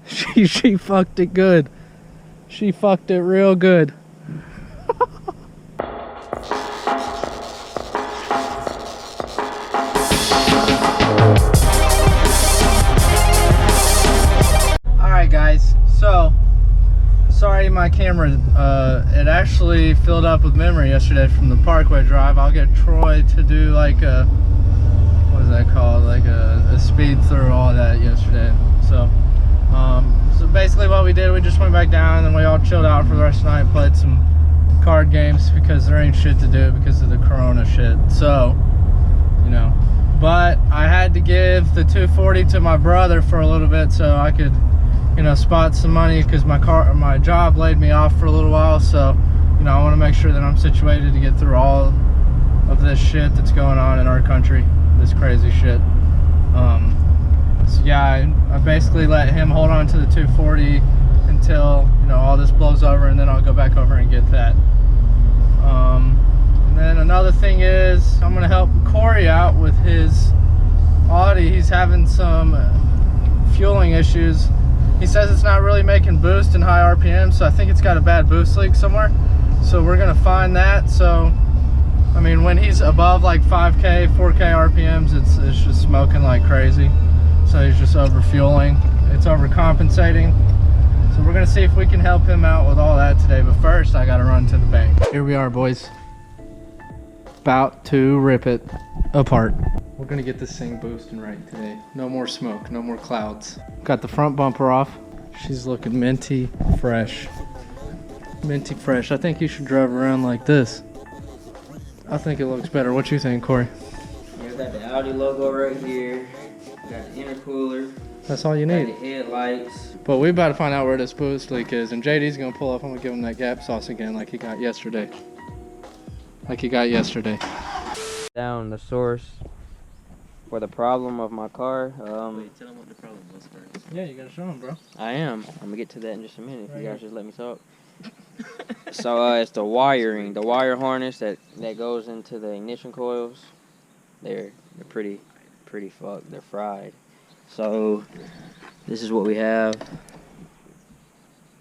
She fucked it good. She fucked it real good. Alright guys, so sorry my camera, it actually filled up with memory yesterday from the Parkway drive. I'll get Troy to do like a, what is that called, like a speed through all that yesterday. So basically what we did, we just went back down and then we all chilled out for the rest of the night, played some card games because there ain't shit to do because of the corona shit. So, you know, but I had to give the 240 to my brother for a little bit so I could, you know, spot some money because my job laid me off for a little while. So, you know, I want to make sure that I'm situated to get through all of this shit that's going on in our country, this crazy shit. So yeah, I basically let him hold on to the 240 until, you know, all this blows over, and then I'll go back over and get that. And then another thing is I'm gonna help Corey out with his Audi. He's having some fueling issues. He says it's not really making boost in high RPM, so I think it's got a bad boost leak somewhere. So we're gonna find that. So I mean, when he's above like 5K, 4K RPMs, it's just smoking like crazy. So he's just over fueling. It's overcompensating. So we're gonna see if we can help him out with all that today. But first, I gotta run to the bank. Here we are, boys. About to rip it apart. We're gonna get this thing boosting right today. No more smoke, no more clouds. Got the front bumper off. She's looking minty fresh. Minty fresh. I think you should drive around like this. I think it looks better. What you think, Corey? Yeah, we got the Audi logo right here. We got the intercooler. That's all you need. Got the headlights. But we about to find out where this boost leak is, and JD's gonna pull up. I'm gonna give him that gap sauce again, like he got yesterday. Down the source for the problem of my car. Wait, tell him what the problem was first. Yeah, you gotta show him, bro. I am. I'm gonna get to that in just a minute. If you guys just let me talk. So it's the wiring, the wire harness that goes into the ignition coils. They're pretty fucked. They're fried. So this is what we have.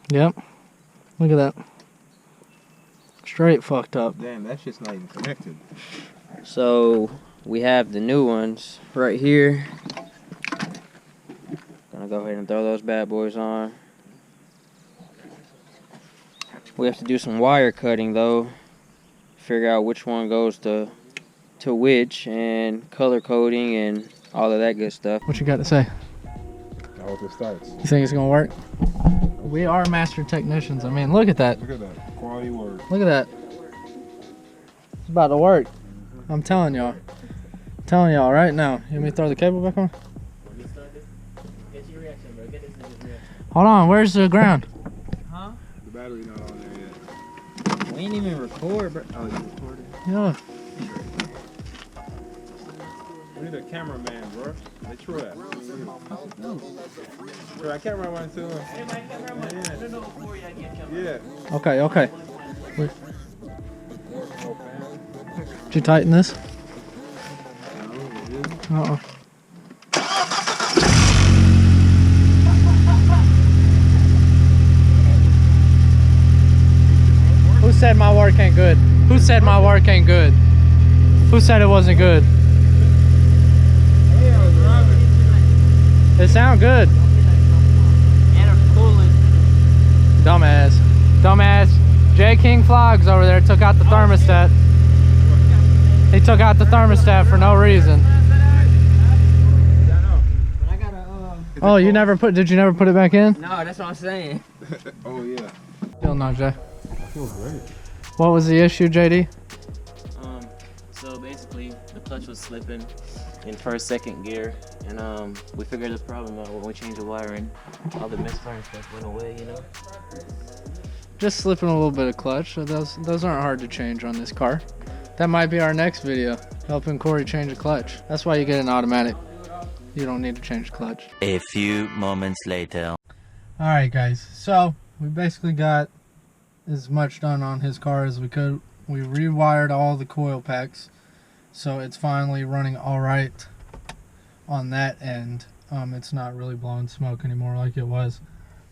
Yep. Look at that. Straight fucked up. Damn, that shit's not even connected. So we have the new ones right here. Gonna go ahead and throw those bad boys on. We have to do some wire cutting though. Figure out which one goes to which, and color coding and all of that good stuff. What you got to say? I hope it starts. You think it's gonna work? We are master technicians. I mean, look at that. Look at that. Quality work. Look at that. It's about to work. I'm telling y'all. Right now. You want me to throw the cable back on? Hold on, where's the ground? Huh? The battery not on there yet. We ain't even record, bro. Oh, you recorded? Yeah. We need a cameraman, bro. Hey, Troy. Troy, I can't run one too. Yeah. Okay. Did you tighten this? Uh-oh. Who said my work ain't good? Who said my work ain't good? Who said it wasn't good? It sound good. And a coolant. Dumbass. J King Flogs over there took out the thermostat. He took out the thermostat for no reason. Oh, you never put? Did you never put it back in? No, that's what I'm saying. Oh, yeah. Still no, Jay. I feel great. What was the issue, JD? So basically the clutch was slipping in first, second gear, and we figured the problem out when we changed the wiring. All the misfire stuff went away, you know. Just slipping a little bit of clutch. Those aren't hard to change on this car. That might be our next video, helping Corey change a clutch. That's why you get an automatic. You don't need to change the clutch. A few moments later. Alright guys, so we basically got as much done on his car as we could. We rewired all the coil packs, so it's finally running alright on that end. It's not really blowing smoke anymore like it was.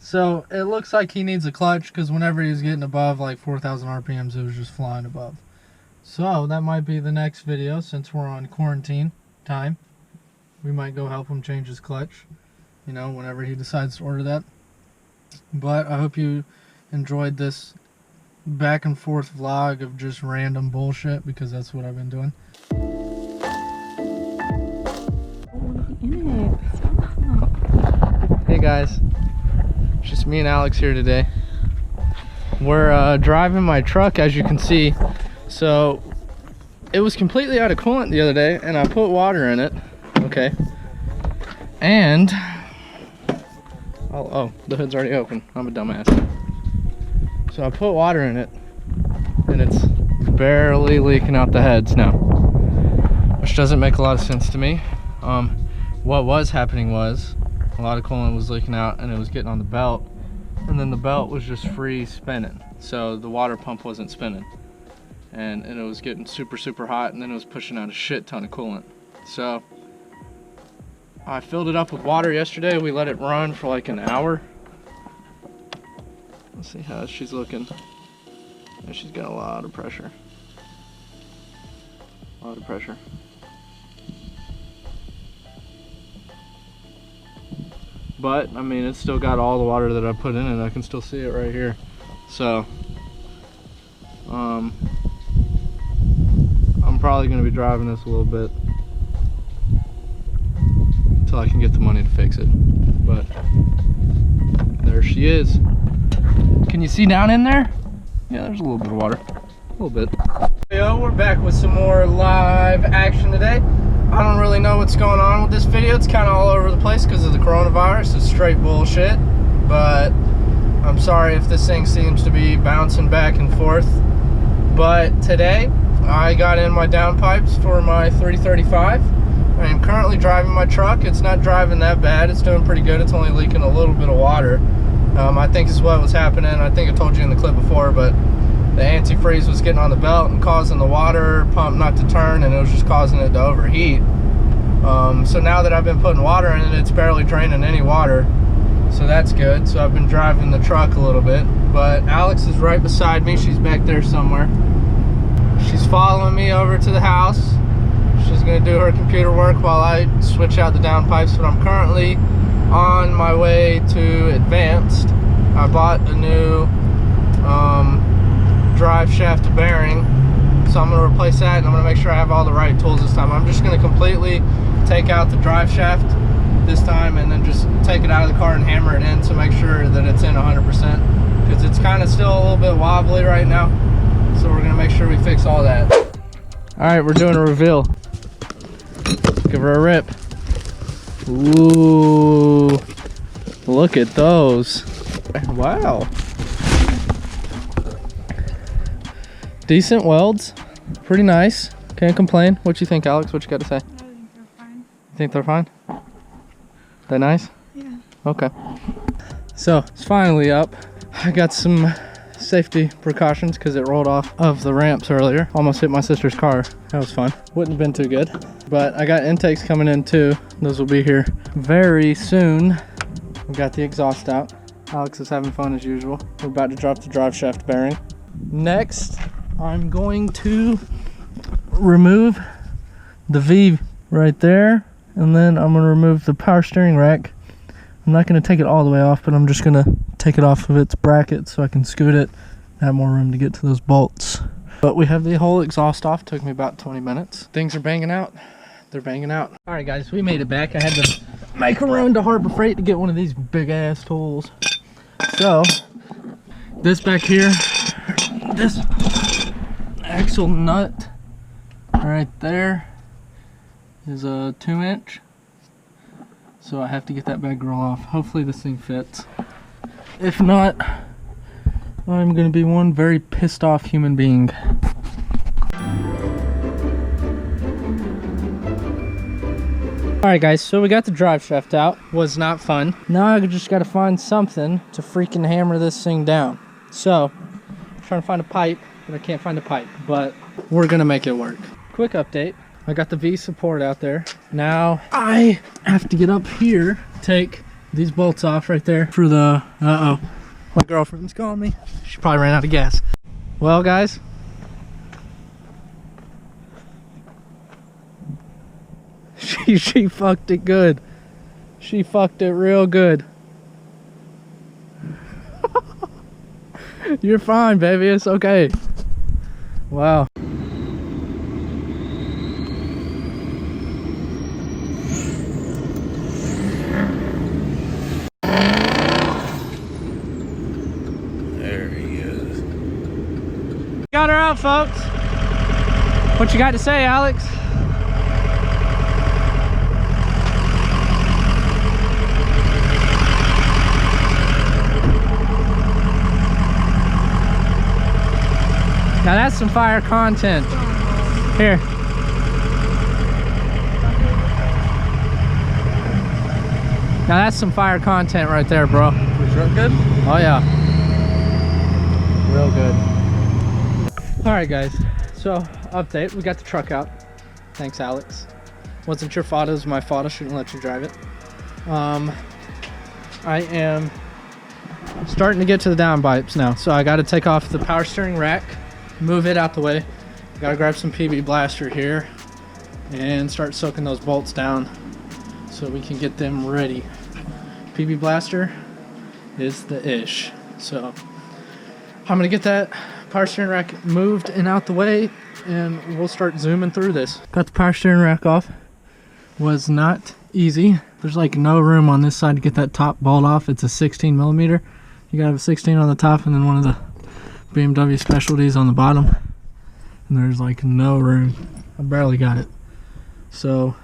So it looks like he needs a clutch because whenever he was getting above like 4,000 RPMs, it was just flying above. So that might be the next video since we're on quarantine time. We might go help him change his clutch, you know, whenever he decides to order that. But I hope you enjoyed this back and forth vlog of just random bullshit, because that's what I've been doing. Hey guys, just me and Alex here today. We're driving my truck, as you can see. So it was completely out of coolant the other day, and I put water in it. Okay, and oh, the hood's already open. I'm a dumbass. So I put water in it, and it's barely leaking out the heads now, which doesn't make a lot of sense to me. What was happening was a lot of coolant was leaking out, and it was getting on the belt, and then the belt was just free spinning, so the water pump wasn't spinning, and it was getting super hot, and then it was pushing out a shit ton of coolant. So I filled it up with water yesterday. We let it run for like an hour. Let's see how she's looking. And she's got a lot of pressure. A lot of pressure. But I mean, it's still got all the water that I put in it. I can still see it right here. So I'm probably gonna be driving this a little bit until I can get the money to fix it. But there she is. Can you see down in there? Yeah, there's a little bit of water. A little bit. Yo, we're back with some more live action today. I don't really know what's going on with this video. It's kind of all over the place because of the coronavirus. It's straight bullshit. But I'm sorry if this thing seems to be bouncing back and forth. But today, I got in my downpipes for my 335. I am currently driving my truck. It's not driving that bad. It's doing pretty good. It's only leaking a little bit of water. I think is what was happening. I think I told you in the clip before, but the antifreeze was getting on the belt and causing the water pump not to turn, and it was just causing it to overheat. So now that I've been putting water in it, it's barely draining any water. So that's good. So I've been driving the truck a little bit. But Alex is right beside me. She's back there somewhere. She's following me over to the house. She's gonna do her computer work while I switch out the downpipes, but I'm currently on my way to Advanced. I bought a new drive shaft bearing, so I'm gonna replace that, and I'm gonna make sure I have all the right tools this time. I'm just gonna completely take out the drive shaft this time, and then just take it out of the car and hammer it in to make sure that it's in 100%, because it's kind of still a little bit wobbly right now. So we're gonna make sure we fix all that. All right, we're doing a reveal. Give her a rip. Ooh, look at those. Wow. Decent welds, pretty nice. Can't complain. What you think, Alex? What you got to say? I think they're fine. You think they're fine? They're nice? Yeah. Okay. So it's finally up. I got some safety precautions because it rolled off of the ramps earlier. Almost hit my sister's car. That was fun. Wouldn't have been too good. But I got intakes coming in too. Those will be here very soon. We got the exhaust out. Alex is having fun as usual. We're about to drop the drive shaft bearing. Next, I'm going to remove the V right there, and then I'm going to remove the power steering rack. I'm not going to take it all the way off, but I'm just going to take it off of its bracket so I can scoot it, have more room to get to those bolts. But we have the whole exhaust off. Took me about 20 minutes. Things are banging out. They're banging out. All right, guys, we made it back. I had to make a run to Harbor Freight to get one of these big ass tools. So this back here, this axle nut right there is a 2-inch. So I have to get that bad girl off. Hopefully this thing fits. If not, I'm gonna be one very pissed off human being. Alright guys, so we got the drive shaft out. Was not fun. Now I just gotta find something to freaking hammer this thing down. So, I'm trying to find a pipe, but I can't find a pipe. But we're gonna make it work. Quick update. I got the V support out there. Now I have to get up here, take these bolts off right there for the, uh-oh, my girlfriend's calling me. She probably ran out of gas. Well, guys, she fucked it good. She fucked it real good. You're fine, baby. It's okay. Wow. There he is. Got her out, folks. What you got to say, Alex? Now that's some fire content. Here. Now that's some fire content right there, bro. Was truck good? Oh yeah. Real good. Alright guys, so update, we got the truck out. Thanks, Alex. Wasn't your fault, it was my fault. I shouldn't let you drive it. I am starting to get to the downpipes now. So I gotta take off the power steering rack, move it out the way. Gotta grab some PB Blaster here and start soaking those bolts down so we can get them ready. PB Blaster is the ish. So I'm gonna get that power steering rack moved and out the way and we'll start zooming through this. Got the power steering rack off. Was not easy. There's like no room on this side to get that top bolt off. It's a 16 millimeter. You gotta have a 16 on the top and then one of the BMW specialties on the bottom. And there's like no room. I barely got it. So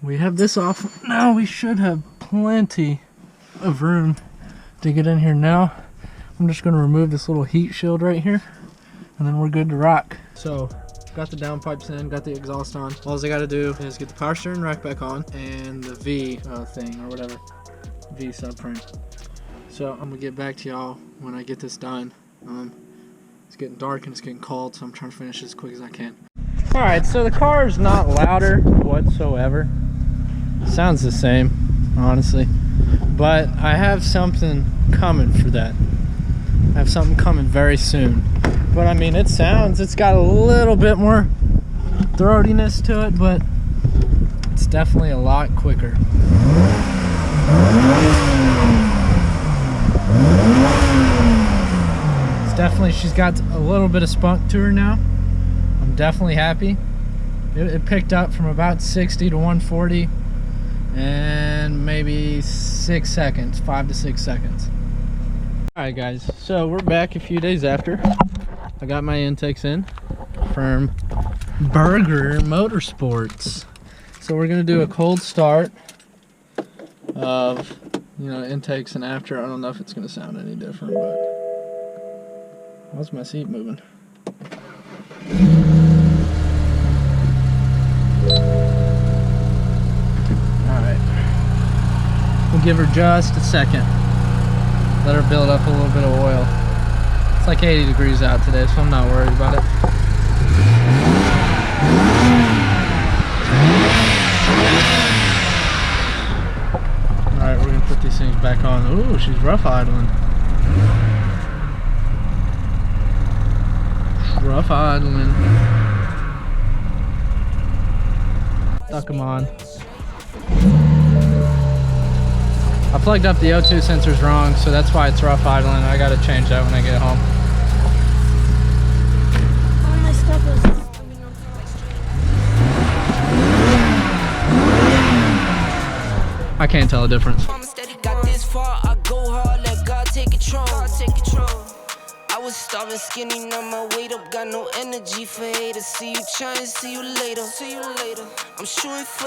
we have this off. Now we should have plenty of room to get in here now. I'm just gonna remove this little heat shield right here and then we're good to rock. So got the downpipes in, got the exhaust on. All I gotta do is get the power steering rack back on and the V thing or whatever, V subframe. So I'm gonna get back to y'all when I get this done. It's getting dark and it's getting cold, so I'm trying to finish as quick as I can. Alright, so the car is not louder whatsoever. Sounds the same, honestly. But I have something coming for that. I have something coming very soon. But I mean, it sounds, it's got a little bit more throatiness to it, but it's definitely a lot quicker. It's definitely, she's got a little bit of spunk to her now. I'm definitely happy. It picked up from about 60 to 140 and maybe 6 seconds, 5 to 6 seconds. Alright guys, so we're back a few days after. I got my intakes in from Burger Motorsports. So we're gonna do a cold start of, you know, intakes and after. I don't know if it's gonna sound any different, but why's my seat moving? Alright. We'll give her just a second. Let her build up a little bit of oil. It's like 80 degrees out today, so I'm not worried about it. Alright, we're gonna put these things back on. Ooh, she's rough idling. Rough idling. Stuck them on. I plugged up the O2 sensors wrong, so that's why it's rough idling. I gotta change that when I get home. All my stuff is... I can't tell the difference. Got this far, I go hard, let God take control. I was starving, skinny, now my weight up, got no energy for haters. See you trying, see you later. I'm shooting for